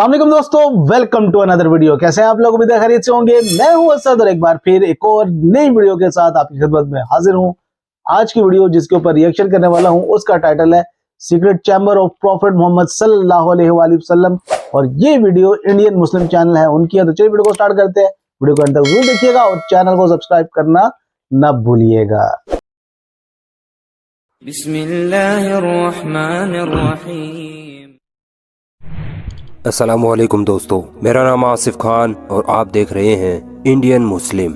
अस्सलाम वालेकुम दोस्तों, वेलकम टू अनदर वीडियो। कैसे हैं आप लोग? उम्मीद है खैरियत से होंगे। मैं हूं असद और एक बार फिर एक और नई वीडियो के साथ आपकी खिदमत में हाजिर हूं। आज की वीडियो जिसके ऊपर रिएक्शन करने वाला हूं उसका टाइटल है secret chamber of prophet Mohammad सल्लल्लाहु अलैहि वसल्लम और ये वीडियो इंडियन मुस्लिम चैनल है उनकी है। तो चलिए वीडियो को स्टार्ट करते हैं। वीडियो को अंत तक जरूर देखिएगा और चैनल को सब्सक्राइब करना न भूलिएगा। बिस्मिल्लाहिर्रहमानिर्रहीम। अस्सलामुअलैकुम दोस्तों, मेरा नाम आसिफ खान और आप देख रहे हैं इंडियन मुस्लिम।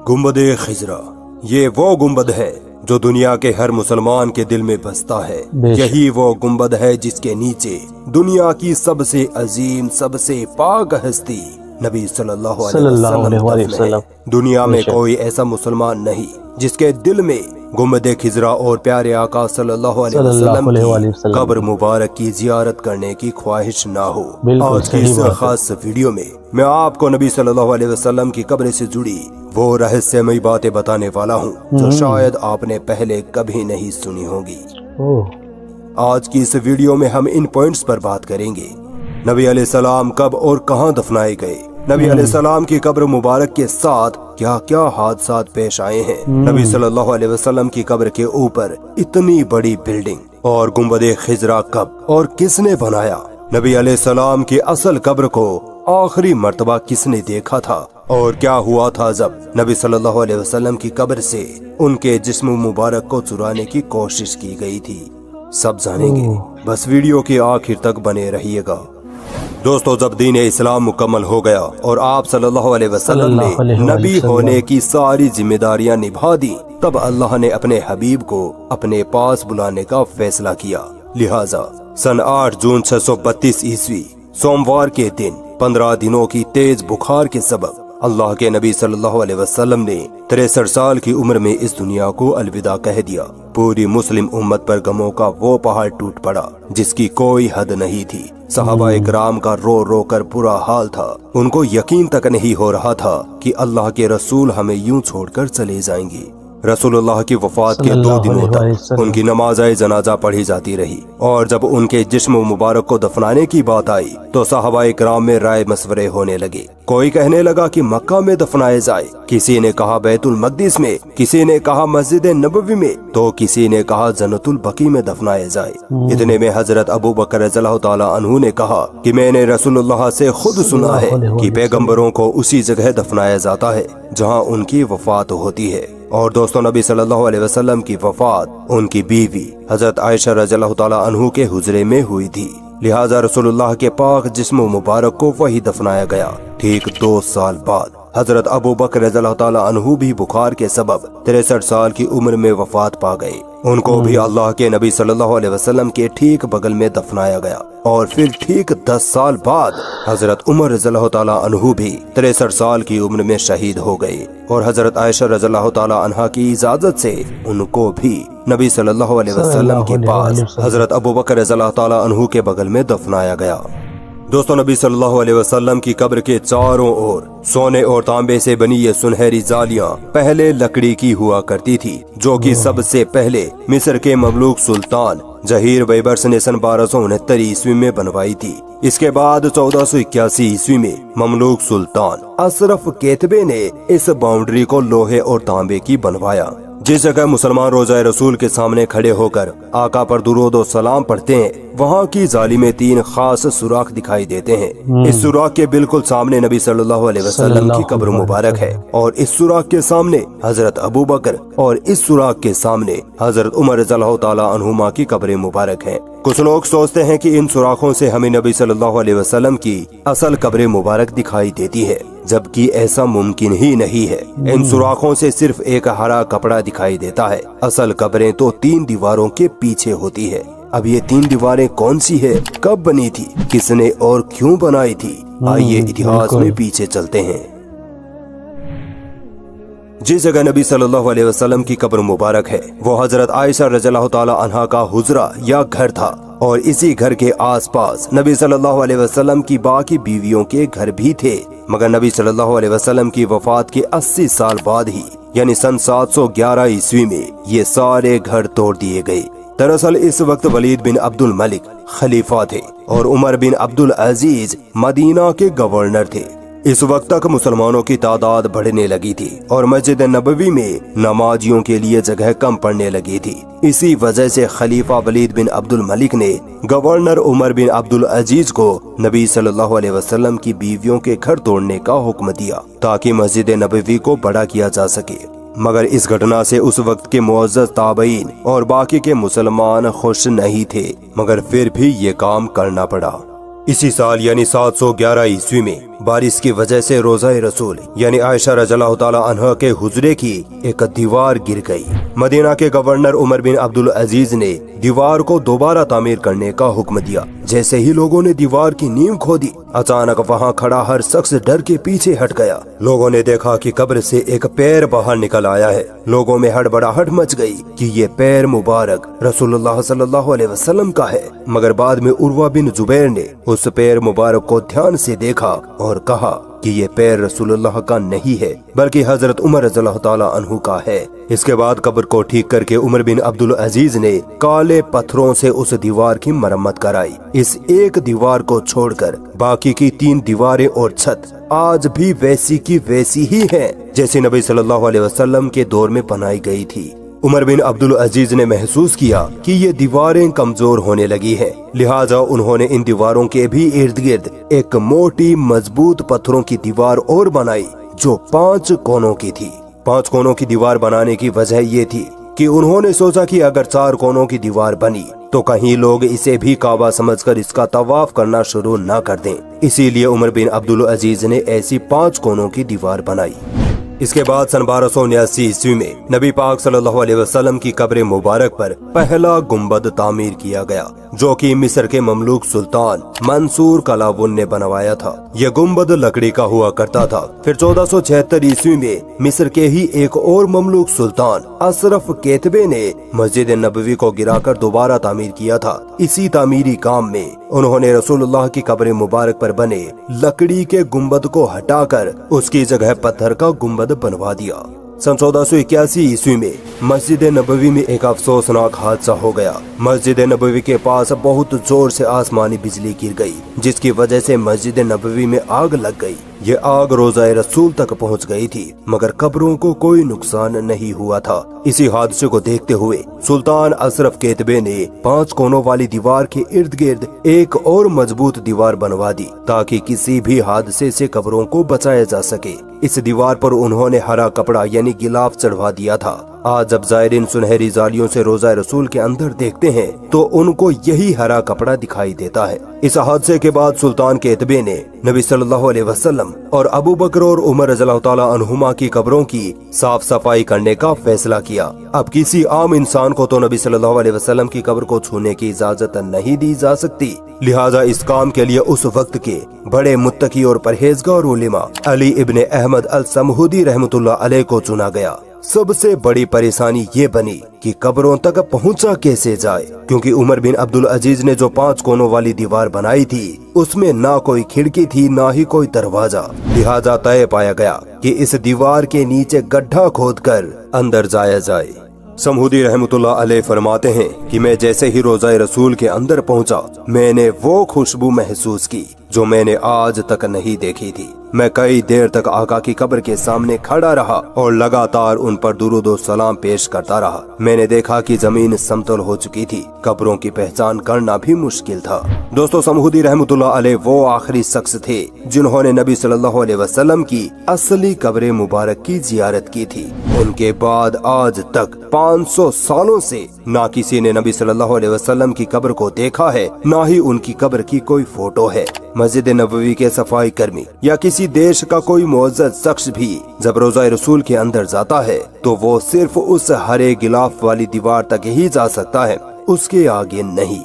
गुंबद-ए खिजरा, ये वो गुंबद है जो दुनिया के हर मुसलमान के दिल में बसता है। यही वो गुंबद है जिसके नीचे दुनिया की सबसे अजीम, सबसे पाक हस्ती नबी सल्लल्लाहु अलैहि वसल्लम। दुनिया में कोई ऐसा मुसलमान नहीं जिसके दिल में गुंबद-ए खिजरा और प्यारे आका सल्लल्लाहु अलैहि वसल्लम की कब्र मुबारक की जियारत करने की ख्वाहिश ना हो। आज की इस खास वीडियो में मैं आपको नबी सल्लल्लाहु अलैहि वसल्लम की कब्र से जुड़ी वो रहस्यमयी बातें बताने वाला हूँ जो शायद आपने पहले कभी नहीं सुनी होगी। आज की इस वीडियो में हम इन पॉइंट्स पर बात करेंगे। नबी अलैहिस्सलाम कब और कहाँ दफनाए गए, नबी अलैहिस्सलाम की कब्र मुबारक के साथ क्या क्या हादसात पेश आए हैं, नबी सल्लल्लाहु अलैहि वसल्लम की कब्र के ऊपर इतनी बड़ी बिल्डिंग और गुंबद-ए खिजरा कब और किसने बनाया, नबी अलैहिस्सलाम की असल कब्र को आखिरी मर्तबा किसने देखा था और क्या हुआ था जब नबी सल्लल्लाहु अलैहि वसल्लम की कब्र से उनके जिस्म मुबारक को चुराने की कोशिश की गई थी, सब जानेंगे। बस वीडियो के आखिर तक बने रहिएगा। दोस्तों, जब दीन इस्लाम मुकम्मल हो गया और आप सल्लल्लाहु अलैहि वसल्लम ने नबी होने की सारी जिम्मेदारियां निभा दी, तब अल्लाह ने अपने हबीब को अपने पास बुलाने का फैसला किया। लिहाजा सन 8 जून 632 ईस्वी सोमवार के दिन 15 दिनों की तेज बुखार के सबब अल्लाह के नबी सल्लल्लाहु अलैहि वसल्लम ने 63 साल की उम्र में इस दुनिया को अलविदा कह दिया। पूरी मुस्लिम उम्मत पर गमों का वो पहाड़ टूट पड़ा जिसकी कोई हद नहीं थी। सहाबा इकराम का रो रो कर बुरा हाल था। उनको यकीन तक नहीं हो रहा था कि अल्लाह के रसूल हमें यूं छोड़कर चले जाएंगे। रसूलुल्लाह की वफात के 2 दिनों तक उनकी नमाज़े जनाजा पढ़ी जाती रही और जब उनके जिस्म मुबारक को दफनाने की बात आई तो सहाबा इकराम में राय मशवरे होने लगे। कोई कहने लगा कि मक्का में दफनाए जाए, किसी ने कहा बैतुल मक़दिस में, किसी ने कहा मस्जिद नबवी में, तो किसी ने कहा जन्नतुल बकी में दफनाए जाए। इतने में हजरत अबू बकर रज़ियल्लाहु ताला अन्हु ने कहा कि मैंने रसूलुल्लाह से खुद सुना है कि पैगम्बरों को उसी जगह दफनाया जाता है जहाँ उनकी वफात होती है। और दोस्तों, नबी सल्लल्लाहु अलैहि वसल्लम की वफात उनकी बीवी हजरत आयशा रज़ियल्लाहु ताला अन्हु के हुजरे में हुई थी। लिहाजा रसूलुल्लाह के पाक जिस्म मुबारक को वही दफनाया गया। ठीक 2 साल बाद हजरत अबू बकर रज़ियल्लाहु ताला अन्हु भी बुखार के सबब 63 साल की उम्र में वफात पा गए। उनको भी अल्लाह के नबी सल्लल्लाहु अलैहि वसल्लम के ठीक बगल में दफनाया गया। और फिर ठीक 10 साल बाद हजरत उमर रज़ियल्लाहु ताला अन्हु भी 63 साल की उम्र में शहीद हो गए और हजरत आयशा रज़ियल्लाहु ताला अन्हा की इजाजत से उनको भी नबी सल्लल्लाहु अलैहि वसल्लम के पास हजरत अबू बकर रज़ियल्लाहु ताला अन्हु के बगल में दफनाया गया। दोस्तों, नबी सल्लल्लाहु अलैहि वसल्लम की कब्र के चारों ओर सोने और तांबे से बनी ये सुनहरी जालियां पहले लकड़ी की हुआ करती थी, जो कि सबसे पहले मिस्र के ममलूक सुल्तान जहीर बैबर्स ने सन 1269 ईस्वी में बनवाई थी। इसके बाद 1481 ईस्वी में ममलूक सुल्तान अशरफ केतबे ने इस बाउंड्री को लोहे और तांबे की बनवाया। जिस जगह मुसलमान रोज़ाए रसूल के सामने खड़े होकर आका पर दुरूद और सलाम पढ़ते हैं, वहाँ की जाली में 3 खास सुराख दिखाई देते हैं। इस सुराख के बिल्कुल सामने नबी सल्लल्लाहु अलैहि वसल्लम की कब्र मुबारक है और इस सुराख के सामने हजरत अबू बकर और इस सुराख के सामने हजरत उमर रज़ियल्लाहु ताला अन्हुमा की कब्र मुबारक है। कुछ लोग सोचते हैं कि इन सुराखों से हमें नबी सल्लल्लाहु अलैहि वसल्लम की असल कब्र मुबारक दिखाई देती है, जबकि ऐसा मुमकिन ही नहीं है। इन सुराखों से सिर्फ एक हरा कपड़ा दिखाई देता है। असल कब्रें तो 3 दीवारों के पीछे होती है। अब ये 3 दीवारें कौन सी है, कब बनी थी, किसने और क्यों बनाई थी, आइए इतिहास में पीछे चलते हैं। जिस जगह नबी सल्लल्लाहु अलैहि वसल्लम की कब्र मुबारक है वो हजरत आयशा रज़ियल्लाहु ताला अन्हा का हुजरा या घर था और इसी घर के आसपास नबी सल्लल्लाहु अलैहि वसल्लम की बाकी बीवियों के घर भी थे। मगर नबी सल्लल्लाहु अलैहि वसल्लम की वफात के 80 साल बाद ही यानी सन 711 ईस्वी में ये सारे घर तोड़ दिए गए दरअसल इस वक्त वलीद बिन अब्दुल मलिक खलीफा थे और उमर बिन अब्दुल अजीज मदीना के गवर्नर थे। इस वक्त तक मुसलमानों की तादाद बढ़ने लगी थी और मस्जिद नबवी में नमाजियों के लिए जगह कम पड़ने लगी थी। इसी वजह से खलीफा वलीद बिन अब्दुल मलिक ने गवर्नर उमर बिन अब्दुल अजीज को नबी सल्लल्लाहु अलैहि वसल्लम की बीवियों के घर तोड़ने का हुक्म दिया ताकि मस्जिद नबवी को बड़ा किया जा सके। मगर इस घटना से उस वक्त के मुअज़्ज़ज़ ताबईन और बाकी के मुसलमान खुश नहीं थे, मगर फिर भी ये काम करना पड़ा। इसी साल यानी 711 ईस्वी में बारिश की वजह से रोज़ा रसूल यानी आयशा रज़ियल्लाहु ताला अन्हा के हुजरे की एक दीवार गिर गई। मदीना के गवर्नर उमर बिन अब्दुल अजीज ने दीवार को दोबारा तामीर करने का हुक्म दिया। जैसे ही लोगों ने दीवार की नींव खोदी, अचानक वहाँ खड़ा हर शख्स डर के पीछे हट गया। लोगों ने देखा कि कब्र से एक पैर बाहर निकल आया है। लोगों में हड़बड़ाहट मच गई कि ये पैर मुबारक रसूलुल्लाह सल्लल्लाहु अलैहि वसल्लम का है। मगर बाद में उर्वा बिन जुबैर ने उस पैर मुबारक को ध्यान से देखा और कहा कि ये पैर रसूलुल्लाह का नहीं है बल्कि हजरत उमर रज़ियल्लाहु ताला अन्हु का है। इसके बाद कब्र को ठीक करके उमर बिन अब्दुल अजीज ने काले पत्थरों से उस दीवार की मरम्मत कराई। इस एक दीवार को छोड़कर बाकी की 3 दीवारें और छत आज भी वैसी की वैसी ही है जैसे नबी सल्लल्लाहु अलैहि वसल्लम के दौर में बनाई गई थी। उमर बिन अब्दुल अजीज ने महसूस किया कि ये दीवारें कमजोर होने लगी हैं, लिहाजा उन्होंने इन दीवारों के भी इर्द गिर्द एक मोटी मजबूत पत्थरों की दीवार और बनाई जो 5 कोनों की थी। 5 कोनों की दीवार बनाने की वजह ये थी कि उन्होंने सोचा कि अगर 4 कोनों की दीवार बनी तो कहीं लोग इसे भी काबा समझकर इसका तवाफ करना शुरू न कर दें। इसीलिए उमर बिन अब्दुल अजीज ने ऐसी 5 कोनों की दीवार बनाई। इसके बाद सन 1279 ईस्वी में नबी पाक सल्लल्लाहु अलैहि वसल्लम की कब्र मुबारक पर पहला गुंबद तामीर किया गया जो कि मिस्र के ममलूक सुल्तान मंसूर कलावुन ने बनवाया था। यह गुंबद लकड़ी का हुआ करता था। फिर 1476 ईस्वी में मिस्र के ही एक और ममलूक सुल्तान अशरफ केतबे ने मस्जिद नबवी को गिराकर दोबारा तामीर किया था। इसी तामीरी काम में उन्होंने रसूलुल्लाह की कब्र मुबारक पर बने लकड़ी के गुंबद को हटाकर उसकी जगह पत्थर का गुंबद बनवा दिया। सन 1481 ईस्वी में मस्जिद नबवी में एक अफसोसनाक हादसा हो गया। मस्जिद नबवी के पास बहुत जोर से आसमानी बिजली गिर गई जिसकी वजह से मस्जिद नबवी में आग लग गई। ये आग रोज़ा रसूल तक पहुंच गई थी मगर कब्रों को कोई नुकसान नहीं हुआ था। इसी हादसे को देखते हुए सुल्तान अशरफ केतबे ने 5 कोनों वाली दीवार के इर्द गिर्द एक और मजबूत दीवार बनवा दी ताकि किसी भी हादसे से कब्रों को बचाया जा सके। इस दीवार पर उन्होंने हरा कपड़ा यानी गिलाफ चढ़वा दिया था। आज जब जायरीन सुनहरी जालियों से रोज़ा रसूल के अंदर देखते हैं तो उनको यही हरा कपड़ा दिखाई देता है। इस हादसे के बाद सुल्तान केतबे ने नबी सल्लल्लाहु अलैहि वसल्लम और अबू बकर और उमर रज़ियल्लाहु ताला अन्हुमा की कब्रों की साफ सफाई करने का फैसला किया। अब किसी आम इंसान को तो नबी सल्लल्लाहु अलैहि वसल्लम की कब्र को छूने की इजाजत नहीं दी जा सकती, लिहाजा इस काम के लिए उस वक्त के बड़े मुत्तकी और परहेजगार उलेमा अली इब्ने अहमद अल समहूदी रहमतुल्लाह अलैह को चुना गया। सबसे बड़ी परेशानी ये बनी कि कब्रों तक पहुंचा कैसे जाए, क्योंकि उमर बिन अब्दुल अजीज ने जो 5 कोनों वाली दीवार बनाई थी उसमें ना कोई खिड़की थी ना ही कोई दरवाजा। लिहाजा तय पाया गया कि इस दीवार के नीचे गड्ढा खोदकर अंदर जाया जाए। समहूदी रहमतुल्लाह अलैह फरमाते हैं कि मैं जैसे ही रोज़ा रसूल के अंदर पहुंचा मैंने वो खुशबू महसूस की जो मैंने आज तक नहीं देखी थी। मैं कई देर तक आका की कब्र के सामने खड़ा रहा और लगातार उन पर दुरूद और सलाम पेश करता रहा। मैंने देखा कि जमीन समतल हो चुकी थी, कब्रों की पहचान करना भी मुश्किल था। दोस्तों, समहूदी रहमतुल्लाह अलैह वो आखिरी शख्स थे जिन्होंने नबी सल्लल्लाहु अलैहि वसल्लम की असली कब्र मुबारक की जियारत की थी। उनके बाद आज तक 500 सालों से ना किसी ने नबी सल्लल्लाहु अलैहि वसल्लम की कब्र को देखा है, ना ही उनकी कब्र की कोई फोटो है। मस्जिद नबवी के सफाई कर्मी या किसी देश का कोई मुअज़्ज़ज़ शख्स भी जब रोज़ा रसूल के अंदर जाता है तो वो सिर्फ उस हरे गिलाफ वाली दीवार तक ही जा सकता है, उसके आगे नहीं।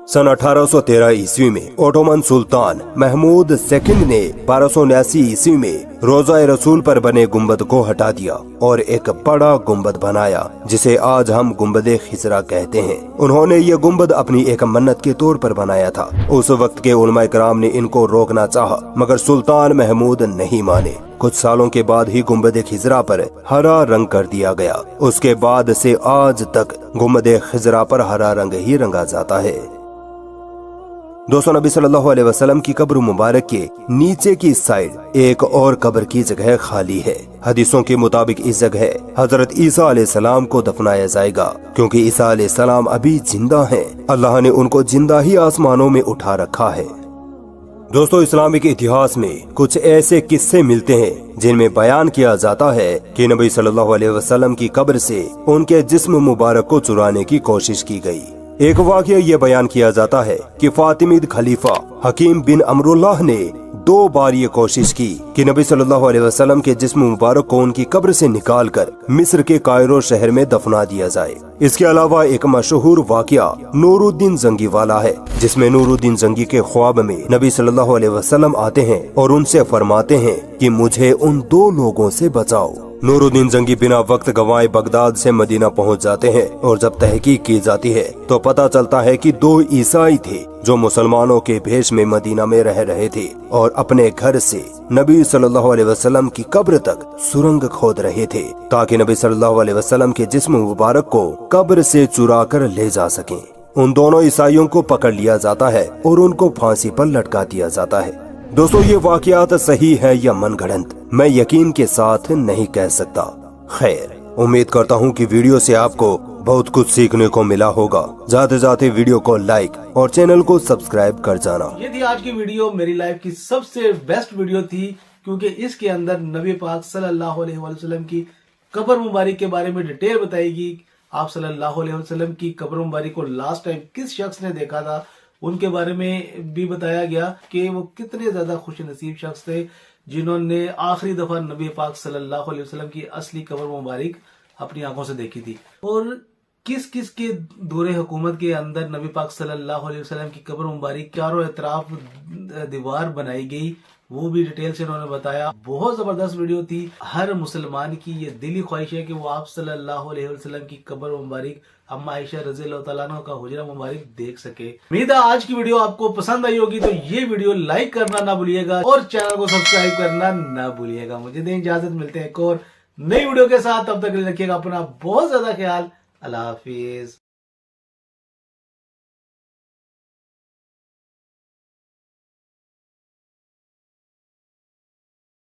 सन 1813 ईस्वी में ओटोमन सुल्तान महमूद सेकंड ने 1279 ईस्वी में रोजा रसूल पर बने गुम्बद को हटा दिया और एक बड़ा गुम्बद बनाया जिसे आज हम गुम्बद खिजरा कहते हैं। उन्होंने ये गुम्बद अपनी एक मन्नत के तौर पर बनाया था। उस वक्त के उलमा इकराम ने इनको रोकना चाहा मगर सुल्तान महमूद नहीं माने। कुछ सालों के बाद ही गुम्बद खिजरा पर हरा रंग कर दिया गया। उसके बाद से आज तक गुम्बद खिजरा पर हरा रंग ही रंगा जाता है। दोस्तों, नबी सल्लल्लाहु अलैहि वसल्लम की कब्र मुबारक के नीचे की साइड एक और कब्र की जगह खाली है। हदीसों के मुताबिक इस जगह हजरत ईसा अलैहिस्सलाम को दफनाया जाएगा क्योंकि ईसा अलैहिस्सलाम अभी जिंदा हैं। अल्लाह ने उनको जिंदा ही आसमानों में उठा रखा है। दोस्तों, इस्लामिक इतिहास में कुछ ऐसे किस्से मिलते हैं जिनमें बयान किया जाता है कि नबी सल्लल्लाहु अलैहि वसल्लम की कब्र से उनके जिस्म मुबारक को चुराने की कोशिश की गई। एक वाकया ये बयान किया जाता है कि फातिमीद खलीफा हकीम बिन अमरुल्लाह ने 2 बार ये कोशिश की कि नबी सल्लल्लाहु अलैहि वसल्लम के जिस्म मुबारक को उनकी कब्र से निकालकर मिस्र के कायरो शहर में दफना दिया जाए। इसके अलावा एक मशहूर वाकया नूरुद्दीन जंगी वाला है जिसमें नूरुद्दीन जंगी के ख्वाब में नबी सल्लल्लाहु अलैहि वसल्लम आते हैं और उनसे फरमाते हैं कि मुझे उन 2 लोगों से बचाओ। नूरुद्दीन जंगी बिना वक्त गंवाए बगदाद से मदीना पहुंच जाते हैं और जब तहकीक की जाती है तो पता चलता है कि 2 ईसाई थे जो मुसलमानों के भेष में मदीना में रह रहे थे और अपने घर से नबी सल्लल्लाहु अलैहि वसल्लम की कब्र तक सुरंग खोद रहे थे ताकि नबी सल्लल्लाहु अलैहि वसल्लम के जिस्म मुबारक को कब्र से चुरा कर ले जा सकें। उन दोनों ईसाइयों को पकड़ लिया जाता है और उनको फांसी पर लटका दिया जाता है। दोस्तों, ये वाकयात सही है या मनगढ़ंत मैं यकीन के साथ नहीं कह सकता। खैर, उम्मीद करता हूँ कि वीडियो से आपको बहुत कुछ सीखने को मिला होगा। जाते जाते वीडियो को लाइक और चैनल को सब्सक्राइब कर जाना। ये थी आज की वीडियो, मेरी लाइफ की सबसे बेस्ट वीडियो थी क्योंकि इसके अंदर नबी पाक सल्लल्लाहु अलैहि वसल्लम की कब्र मुबारक के बारे में डिटेल बताएगी। आप सल्लल्लाहु अलैहि वसल्लम की कब्र मुबारक को लास्ट टाइम किस शख्स ने देखा था उनके बारे में भी बताया गया कि वो कितने ज्यादा खुश नसीब शख्स थे जिन्होंने आखिरी दफा नबी पाक सल्लल्लाहु अलैहि वसल्लम की असली कब्र मुबारक अपनी आंखों से देखी थी और किस किस के दौरे हुकूमत के अंदर नबी पाक सल्लल्लाहु अलैहि वसल्लम की कब्र मुबारक चारों तरफ दीवार बनाई गई, वो भी डिटेल से उन्होंने बताया। बहुत जबरदस्त वीडियो थी। हर मुसलमान की ये दिली ख्वाहिश है कि वो आप सल्लल्लाहु अलैहि वसल्लम की कब्र मुबारक अम्मा आयशा रज़ियल्लाहु तआला अन्हा का हुजरा मुबारक देख सके। उम्मीद है आज की वीडियो आपको पसंद आई होगी, तो ये वीडियो लाइक करना ना भूलिएगा और चैनल को सब्सक्राइब करना ना भूलिएगा। मुझे दें इजाजत, मिलते हैं एक और नई वीडियो के साथ। तब तक रखिएगा अपना बहुत ज्यादा ख्याल। अल्लाह हाफिज।